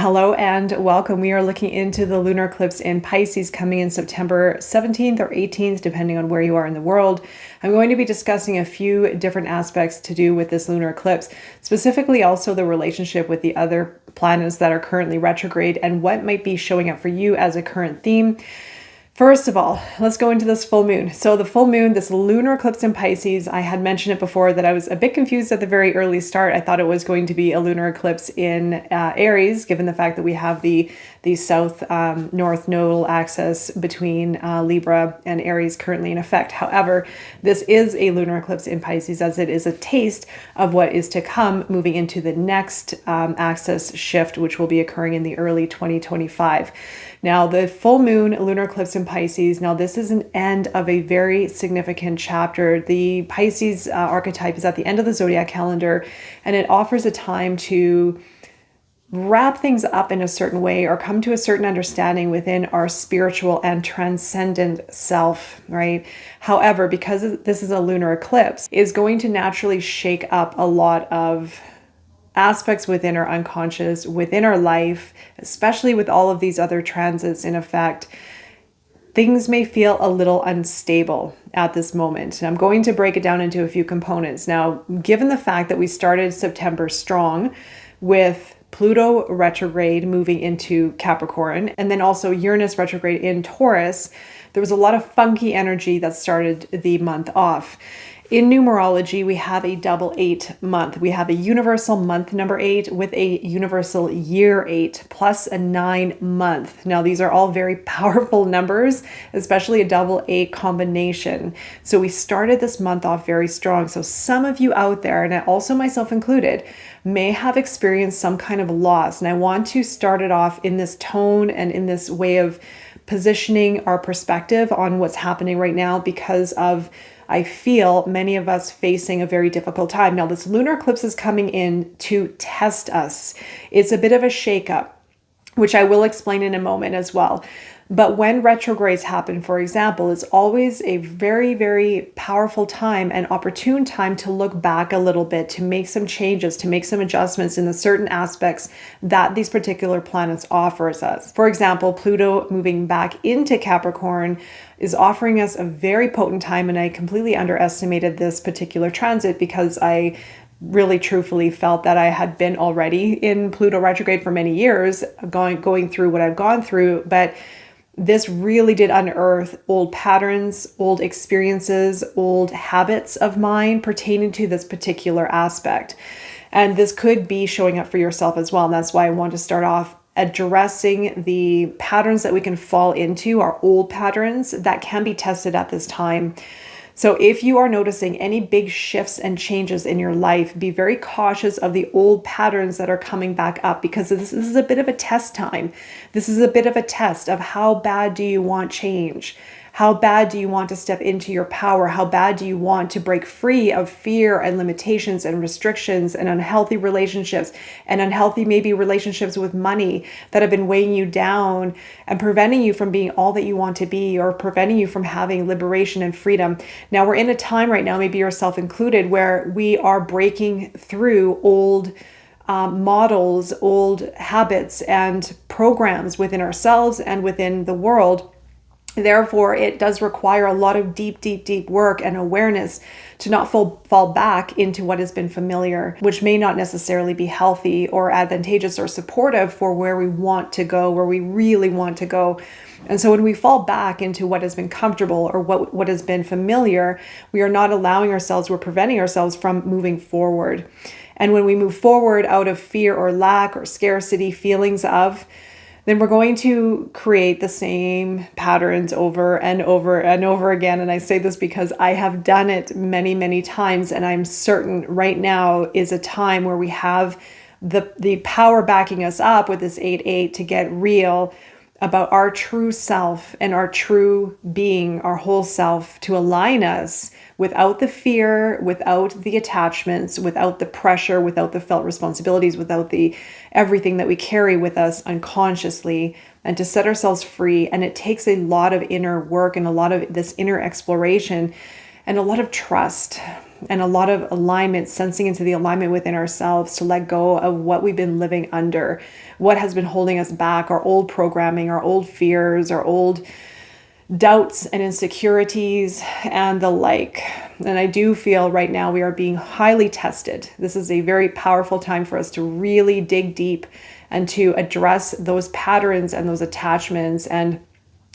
Hello and welcome. We are looking into the lunar eclipse in Pisces coming in September 17th or 18th, depending on where you are in the world. I'm going to be discussing a few different aspects to do with this lunar eclipse, specifically also the relationship with the other planets that are currently retrograde and what might be showing up for you as a current theme. First of all, let's go into this full moon. So the full moon, this lunar eclipse in Pisces, I had mentioned it before that I was a bit confused at the very early start. I thought it was going to be a lunar eclipse in Aries, given the fact that we have the south-north nodal axis between Libra and Aries currently in effect. However, this is a lunar eclipse in Pisces, as it is a taste of what is to come moving into the next axis shift, which will be occurring in the early 2025. Now, the full moon lunar eclipse in Pisces, now this is an end of a very significant chapter. The Pisces archetype is at the end of the zodiac calendar, and it offers a time to wrap things up in a certain way or come to a certain understanding within our spiritual and transcendent self, right? However, because this is a lunar eclipse, is going to naturally shake up a lot of aspects within our unconscious, within our life, especially with all of these other transits in effect. Things may feel a little unstable at this moment. And I'm going to break it down into a few components. Now, given the fact that we started September strong with Pluto retrograde moving into Capricorn, and then also Uranus retrograde in Taurus, there was a lot of funky energy that started the month off. In numerology, we have a double 8 month. We have a universal month number 8 with a universal year 8 plus a 9 month. Now, these are all very powerful numbers, especially a double 8 combination. So we started this month off very strong. So some of you out there, and also myself included, may have experienced some kind of loss. And I want to start it off in this tone and in this way of positioning our perspective on what's happening right now, because of I feel many of us facing a very difficult time. Now, this lunar eclipse is coming in to test us. It's a bit of a shakeup, which I will explain in a moment as well. But when retrogrades happen, for example, it's always a very, very powerful time and opportune time to look back a little bit, to make some changes, to make some adjustments in the certain aspects that these particular planets offers us. For example, Pluto moving back into Capricorn is offering us a very potent time, and I completely underestimated this particular transit because I really truthfully felt that I had been already in Pluto retrograde for many years, going through what I've gone through, but this really did unearth old patterns, old experiences, old habits of mine pertaining to this particular aspect. And this could be showing up for yourself as well. And that's why I want to start off addressing the patterns that we can fall into, our old patterns that can be tested at this time. So if you are noticing any big shifts and changes in your life, be very cautious of the old patterns that are coming back up, because this is a bit of a test time. This is a bit of a test of how bad do you want change? How bad do you want to step into your power? How bad do you want to break free of fear and limitations and restrictions and unhealthy relationships and unhealthy maybe relationships with money that have been weighing you down and preventing you from being all that you want to be, or preventing you from having liberation and freedom? Now, we're in a time right now, maybe yourself included, where we are breaking through old models, old habits and programs within ourselves and within the world. Therefore, it does require a lot of deep, deep, deep work and awareness to not fall back into what has been familiar, which may not necessarily be healthy or advantageous or supportive for where we want to go, where we really want to go. And so when we fall back into what has been comfortable or what has been familiar, we are not allowing ourselves, we're preventing ourselves from moving forward. And when we move forward out of fear or lack or scarcity, feelings of, then we're going to create the same patterns over and over and over again. And I say this because I have done it many, many times, and I'm certain right now is a time where we have the power backing us up with this 8-8 to get real about our true self and our true being, our whole self, to align us without the fear, without the attachments, without the pressure, without the felt responsibilities, without the everything that we carry with us unconsciously, and to set ourselves free. And it takes a lot of inner work and a lot of this inner exploration and a lot of trust. and a lot of alignment, sensing into the alignment within ourselves to let go of what we've been living under, what has been holding us back, our old programming, our old fears, our old doubts and insecurities and the like. And I do feel right now we are being highly tested. This is a very powerful time for us to really dig deep and to address those patterns and those attachments and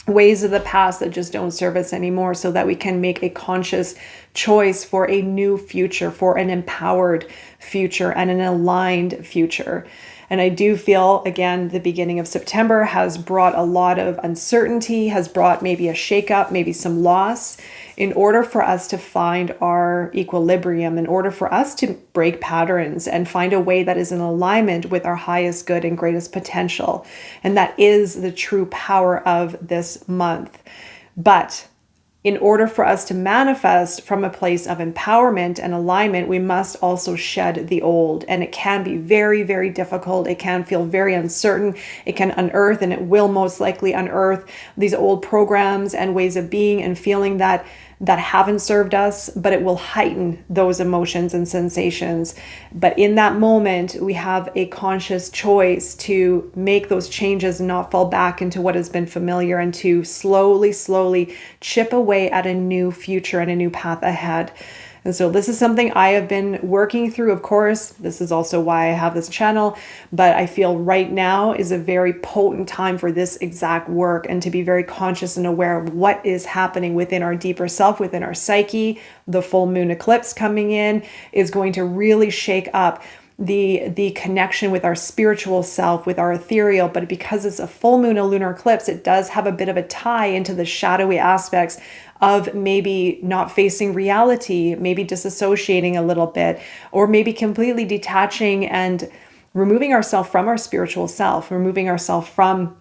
ways of the past that just don't serve us anymore, so that we can make a conscious choice for a new future, for an empowered future and an aligned future. And I do feel, again, the beginning of September has brought a lot of uncertainty, has brought maybe a shakeup, maybe some loss, in order for us to find our equilibrium, in order for us to break patterns and find a way that is in alignment with our highest good and greatest potential. And that is the true power of this month. But in order for us to manifest from a place of empowerment and alignment, we must also shed the old. And it can be very, very difficult. It can feel very uncertain. It can unearth, and it will most likely unearth these old programs and ways of being and feeling that haven't served us, but it will heighten those emotions and sensations. But in that moment, we have a conscious choice to make those changes and not fall back into what has been familiar, and to slowly, slowly chip away at a new future and a new path ahead. And so this is something I have been working through. Of course, this is also why I have this channel, but I feel right now is a very potent time for this exact work, and to be very conscious and aware of what is happening within our deeper self, within our psyche. The full moon eclipse coming in is going to really shake up the connection with our spiritual self, with our ethereal. But because it's a full moon, a lunar eclipse, it does have a bit of a tie into the shadowy aspects of maybe not facing reality, maybe disassociating a little bit, or maybe completely detaching and removing ourselves from our spiritual self, removing ourselves from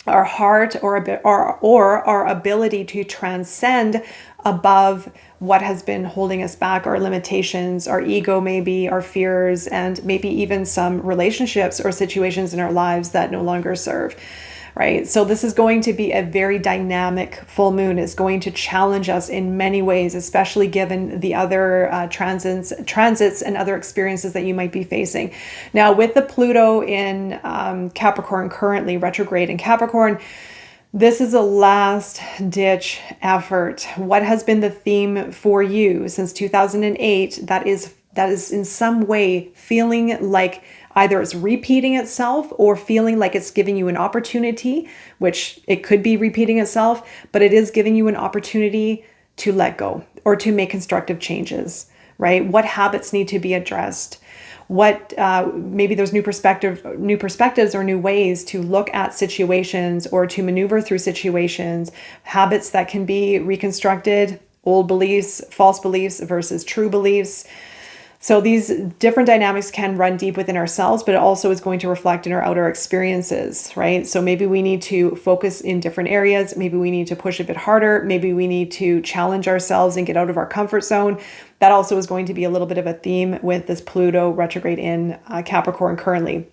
our heart, or our ability to transcend above what has been holding us back, our limitations, our ego, maybe our fears, and maybe even some relationships or situations in our lives that no longer serve. Right? So this is going to be a very dynamic full moon. It's going to challenge us in many ways, especially given the other transits and other experiences that you might be facing. Now, with the Pluto in Capricorn, currently retrograde in Capricorn, this is a last ditch effort. What has been the theme for you since 2008 that is in some way feeling like either it's repeating itself, or feeling like it's giving you an opportunity, which it could be repeating itself, but it is giving you an opportunity to let go or to make constructive changes, right? What habits need to be addressed? What maybe there's new perspectives or new ways to look at situations or to maneuver through situations, habits that can be reconstructed, old beliefs, false beliefs versus true beliefs. So these different dynamics can run deep within ourselves, but it also is going to reflect in our outer experiences, right? So maybe we need to focus in different areas. Maybe we need to push a bit harder. Maybe we need to challenge ourselves and get out of our comfort zone. That also is going to be a little bit of a theme with this Pluto retrograde in Capricorn currently.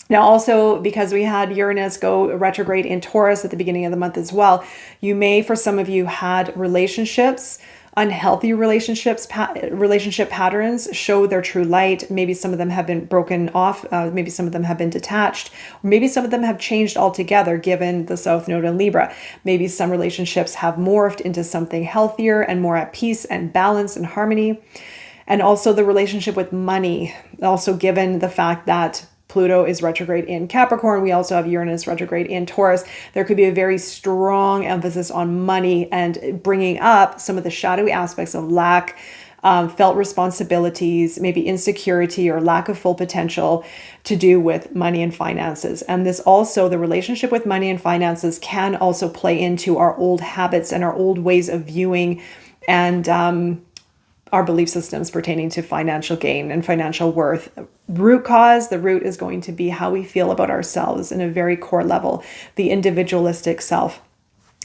Now, also, because we had Uranus go retrograde in Taurus at the beginning of the month as well, you may, for some of you, had relationships, unhealthy relationship patterns show their true light. Maybe some of them have been broken off. Maybe some of them have been detached. Or maybe some of them have changed altogether, given the South Node in Libra. Maybe some relationships have morphed into something healthier and more at peace and balance and harmony. And also the relationship with money, also given the fact that Pluto is retrograde in Capricorn. We also have Uranus retrograde in Taurus. There could be a very strong emphasis on money and bringing up some of the shadowy aspects of lack, felt responsibilities, maybe insecurity or lack of full potential to do with money and finances. And this also, the relationship with money and finances can also play into our old habits and our old ways of viewing and our belief systems pertaining to financial gain and financial worth. Root cause, the root is going to be how we feel about ourselves in a very core level, the individualistic self.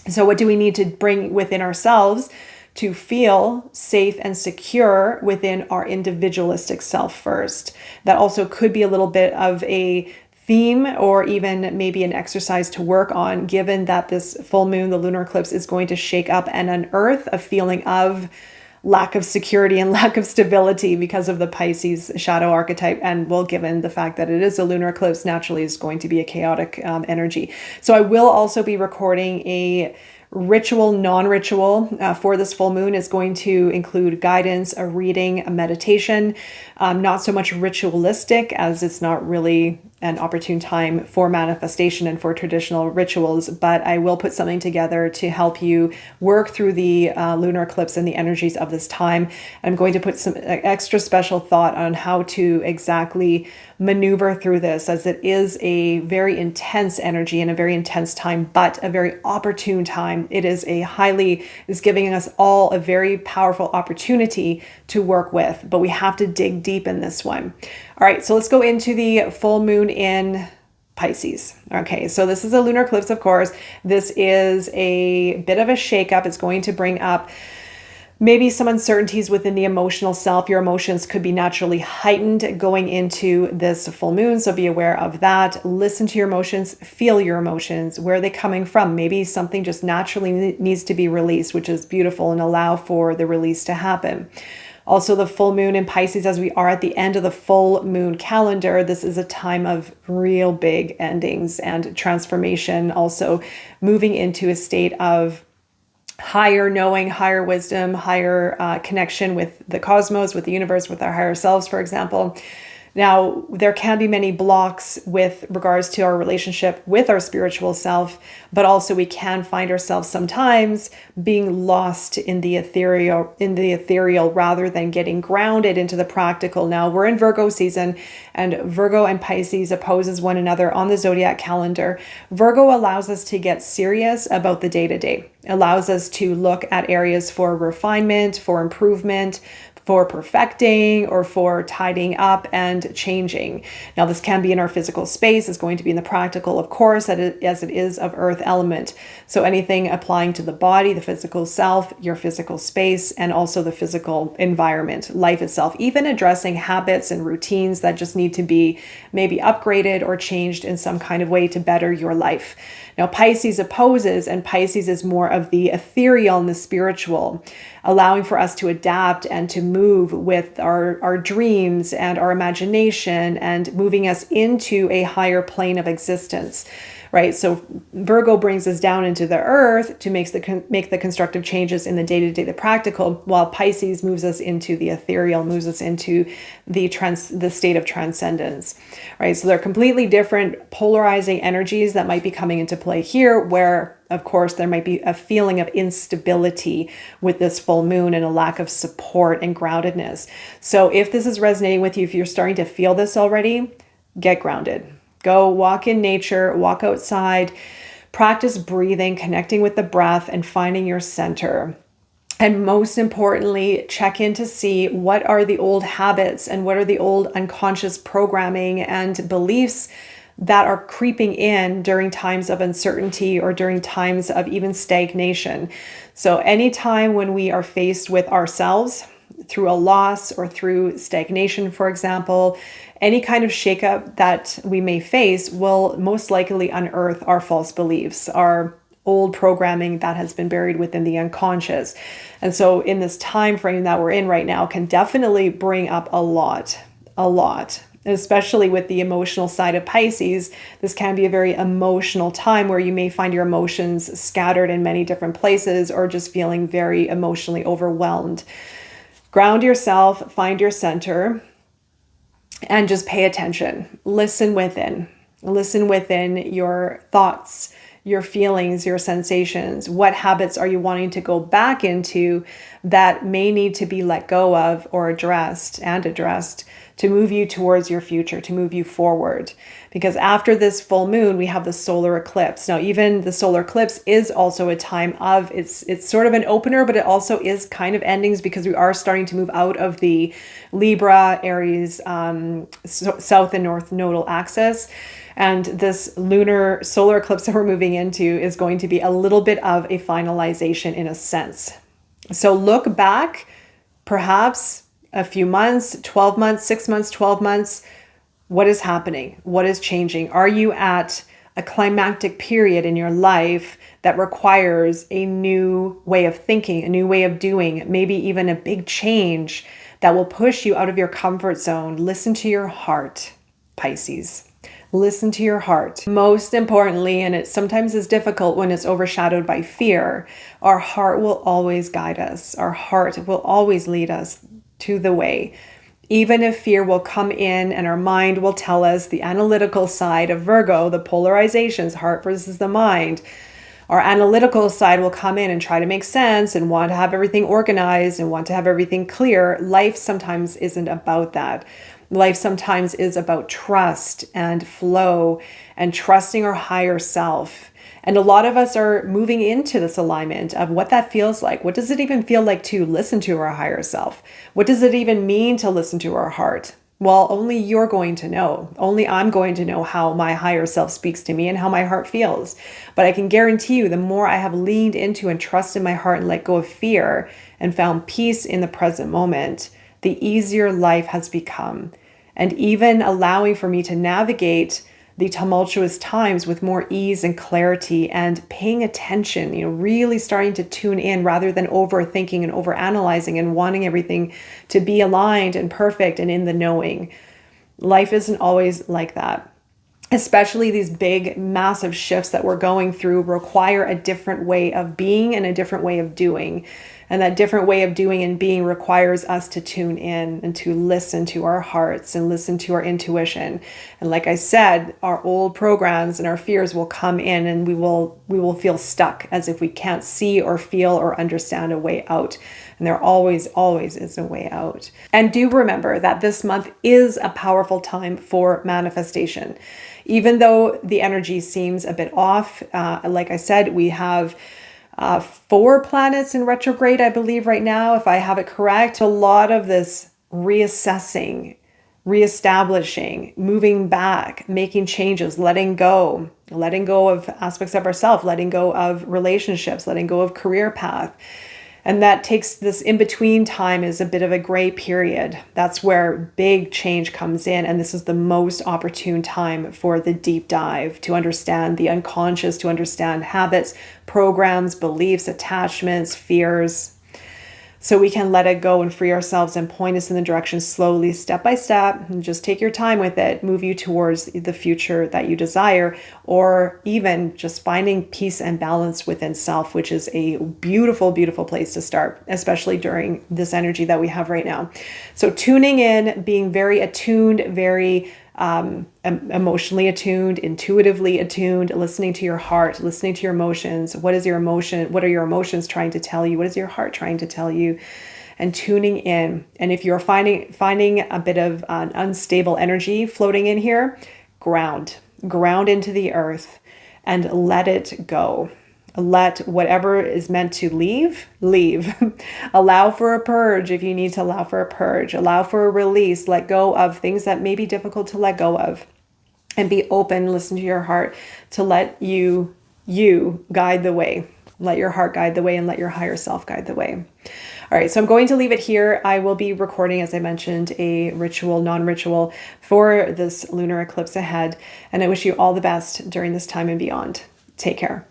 So what do we need to bring within ourselves to feel safe and secure within our individualistic self first? That also could be a little bit of a theme or even maybe an exercise to work on, given that this full moon, the lunar eclipse, is going to shake up and unearth a feeling of lack of security and lack of stability because of the Pisces shadow archetype. And well, given the fact that it is a lunar eclipse, naturally is going to be a chaotic energy. So I will also be recording a ritual, non-ritual for this full moon. Is going to include guidance, a reading, a meditation, not so much ritualistic, as it's not really an opportune time for manifestation and for traditional rituals, but I will put something together to help you work through the lunar eclipse and the energies of this time. I'm going to put some extra special thought on how to exactly maneuver through this, as it is a very intense energy and a very intense time, but a very opportune time. It is giving us all a very powerful opportunity to work with, but we have to dig deep in this one. All right, so let's go into the full moon in Pisces. Okay, so this is a lunar eclipse, of course. This is a bit of a shakeup. It's going to bring up maybe some uncertainties within the emotional self. Your emotions could be naturally heightened going into this full moon, so be aware of that. Listen to your emotions, feel your emotions. Where are they coming from? Maybe something just naturally needs to be released, which is beautiful, and allow for the release to happen. Also, the full moon in Pisces, as we are at the end of the full moon calendar, this is a time of real big endings and transformation. Also moving into a state of higher knowing, higher wisdom, higher connection with the cosmos, with the universe, with our higher selves, for example. Now, there can be many blocks with regards to our relationship with our spiritual self, but also we can find ourselves sometimes being lost in the ethereal rather than getting grounded into the practical. Now, we're in Virgo season, and Virgo and Pisces opposes one another on the zodiac calendar. Virgo allows us to get serious about the day-to-day, allows us to look at areas for refinement, for improvement, for perfecting, or for tidying up and changing. Now, this can be in our physical space. It's going to be in the practical, of course, as it is of earth element. So anything applying to the body, the physical self, your physical space, and also the physical environment, life itself, even addressing habits and routines that just need to be maybe upgraded or changed in some kind of way to better your life. Now, Pisces opposes, and Pisces is more of the ethereal and the spiritual, allowing for us to adapt and to move with our dreams and our imagination, and moving us into a higher plane of existence, right? So Virgo brings us down into the earth to make the constructive changes in the day-to-day, the practical, while Pisces moves us into the ethereal, moves us into the state of transcendence, right? So they're completely different polarizing energies that might be coming into play here, where of course there might be a feeling of instability with this full moon and a lack of support and groundedness. So if this is resonating with you, if you're starting to feel this already, get grounded. Go walk in nature, walk outside, practice breathing, connecting with the breath, and finding your center. And most importantly, check in to see what are the old habits and what are the old unconscious programming and beliefs that are creeping in during times of uncertainty or during times of even stagnation. So anytime when we are faced with ourselves through a loss or through stagnation, for example, any kind of shakeup that we may face will most likely unearth our false beliefs, our old programming that has been buried within the unconscious. And so in this time frame that we're in right now can definitely bring up a lot. And especially with the emotional side of Pisces, this can be a very emotional time where you may find your emotions scattered in many different places or just feeling very emotionally overwhelmed. Ground yourself, find your center, and just pay attention. Listen within your thoughts, your feelings, your sensations. What habits are you wanting to go back into that may need to be let go of or addressed to move you towards your future, to move you forward? Because after this full moon, we have the solar eclipse. Now, even the solar eclipse is also a time of, it's sort of an opener, but it also is kind of endings, because we are starting to move out of the Libra, Aries, south and north nodal axis. And this lunar solar eclipse that we're moving into is going to be a little bit of a finalization in a sense. So look back, perhaps a few months, 12 months, 6 months, 12 months. What is happening? What is changing? Are you at a climactic period in your life that requires a new way of thinking, a new way of doing, maybe even a big change that will push you out of your comfort zone. Listen to your heart, Pisces. Listen to your heart. Most importantly, and it sometimes is difficult when it's overshadowed by fear, our heart will always guide us. Our heart will always lead us to the way. Even if fear will come in and our mind will tell us, the analytical side of Virgo, the polarizations, heart versus the mind, our analytical side will come in and try to make sense and want to have everything organized and want to have everything clear. Life sometimes isn't about that. Life sometimes is about trust and flow and trusting our higher self. And a lot of us are moving into this alignment of what that feels like. What does it even feel like to listen to our higher self? What does it even mean to listen to our heart? Well, only you're going to know. Only I'm going to know how my higher self speaks to me and how my heart feels. But I can guarantee you, the more I have leaned into and trusted my heart and let go of fear and found peace in the present moment, the easier life has become. And even allowing for me to navigate the tumultuous times with more ease and clarity and paying attention, really starting to tune in rather than overthinking and overanalyzing and wanting everything to be aligned and perfect and in the knowing. Life isn't always like that. Especially these big, massive shifts that we're going through require a different way of being and a different way of doing. And that different way of doing and being requires us to tune in and to listen to our hearts and listen to our intuition. And like I said, our old programs and our fears will come in and we will feel stuck as if we can't see or feel or understand a way out. And there always is a way out. And do remember that this month is a powerful time for manifestation. Even though the energy seems a bit off, like I said, we have 4 planets in retrograde, I believe right now, if I have it correct. A lot of this reassessing, reestablishing, moving back, making changes, letting go of aspects of ourselves, letting go of relationships, letting go of career path. And that takes this in-between time is a bit of a gray period. That's where big change comes in. And this is the most opportune time for the deep dive to understand the unconscious, to understand habits, programs, beliefs, attachments, fears. So we can let it go and free ourselves and point us in the direction slowly, step by step, and just take your time with it, move you towards the future that you desire, or even just finding peace and balance within self, which is a beautiful, beautiful place to start, especially during this energy that we have right now. So tuning in, being very attuned, very emotionally attuned, intuitively attuned, listening to your heart, listening to your emotions. What is your emotion? What are your emotions trying to tell you? What is your heart trying to tell you? And tuning in. And if you're finding a bit of an unstable energy floating in here, ground into the earth and let it go. Let whatever is meant to leave. Allow for a purge if you need to allow for a purge. Allow for a release. Let go of things that may be difficult to let go of. And be open, listen to your heart to let you guide the way. Let your heart guide the way and let your higher self guide the way. All right, so I'm going to leave it here. I will be recording, as I mentioned, a ritual, non-ritual for this lunar eclipse ahead. And I wish you all the best during this time and beyond. Take care.